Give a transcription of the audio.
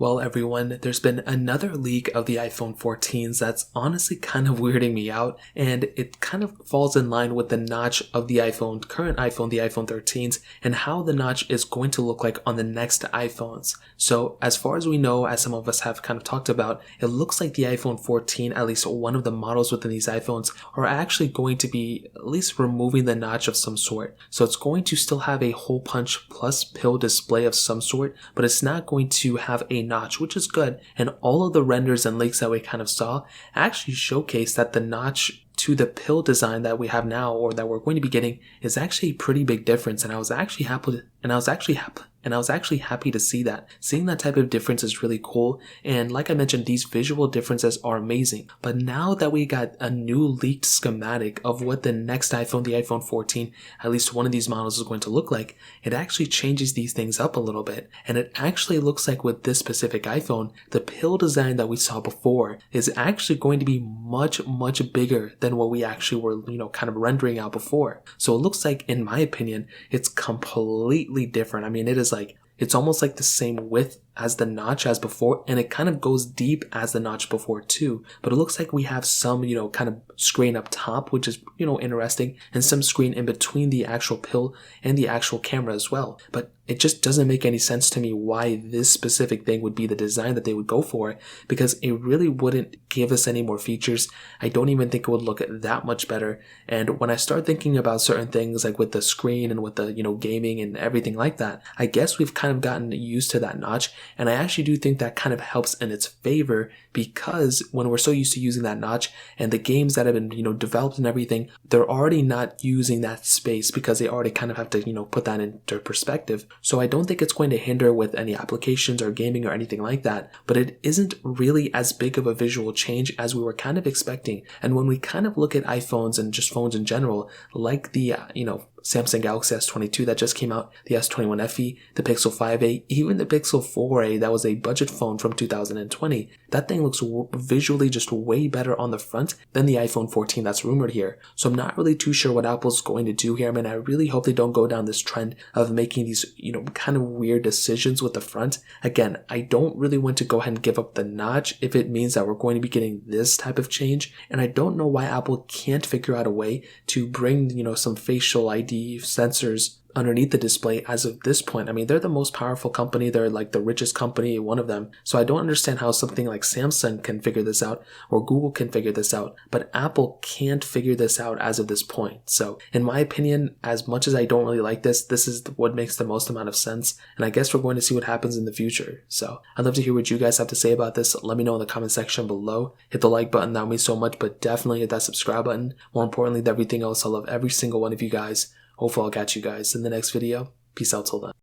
Well, everyone, there's been another leak of the iPhone 14s that's honestly kind of weirding me out, and it kind of falls in line with the notch of the current iPhone, the iPhone 13s, and how the notch is going to look like on the next iPhones. So, as far as we know, as some of us have kind of talked about, it looks like the iPhone 14, at least one of the models within these iPhones, are actually going to be at least removing the notch of some sort. So it's going to still have a hole punch plus pill display of some sort, but it's not going to have a notch, which is good. And all of the renders and leaks that we kind of saw actually showcase that the notch to the pill design that we have now, or that we're going to be getting, is actually a pretty big difference. And I was actually happy to see that. Seeing that type of difference is really cool. And like I mentioned, these visual differences are amazing. But now that we got a new leaked schematic of what the next iPhone, the iPhone 14, at least one of these models is going to look like, it actually changes these things up a little bit. And it actually looks like with this specific iPhone, the pill design that we saw before is actually going to be much, much bigger than what we actually were, kind of rendering out before. So it looks like, in my opinion, it's completely different. I mean, it's almost like the same width as the notch as before, and it kind of goes deep as the notch before too. But it looks like we have some, kind of screen up top, which is, interesting, and some screen in between the actual pill and the actual camera as well. But it just doesn't make any sense to me why this specific thing would be the design that they would go for, because it really wouldn't give us any more features. I don't even think it would look that much better. And when I start thinking about certain things like with the screen and with the, gaming and everything like that, I guess we've kind of gotten used to that notch. And I actually do think that kind of helps in its favor, because when we're so used to using that notch, and the games that have been, developed and everything, they're already not using that space because they already kind of have to, put that into perspective. So I don't think it's going to hinder with any applications or gaming or anything like that, but it isn't really as big of a visual change as we were kind of expecting. And when we kind of look at iPhones and just phones in general, like the, Samsung Galaxy S22 that just came out, the S21 FE, the Pixel 5a, even the Pixel 4a that was a budget phone from 2020. That thing looks visually just way better on the front than the iPhone 14 that's rumored here. So I'm not really too sure what Apple's going to do here. I mean, I really hope they don't go down this trend of making these, kind of weird decisions with the front. Again, I don't really want to go ahead and give up the notch if it means that we're going to be getting this type of change. And I don't know why Apple can't figure out a way to bring, some facial ID sensors underneath the display as of this point. I mean, they're the most powerful company. They're like the richest company, one of them. So I don't understand how something like Samsung can figure this out, or Google can figure this out, but Apple can't figure this out as of this point. So in my opinion, as much as I don't really like this is what makes the most amount of sense. And I guess we're going to see what happens in the future. So I'd love to hear what you guys have to say about this. Let me know in the comment section below. Hit the like button, that would mean so much, but definitely hit that subscribe button. More importantly than everything else, I love every single one of you guys. Hopefully I'll catch you guys in the next video. Peace out till then.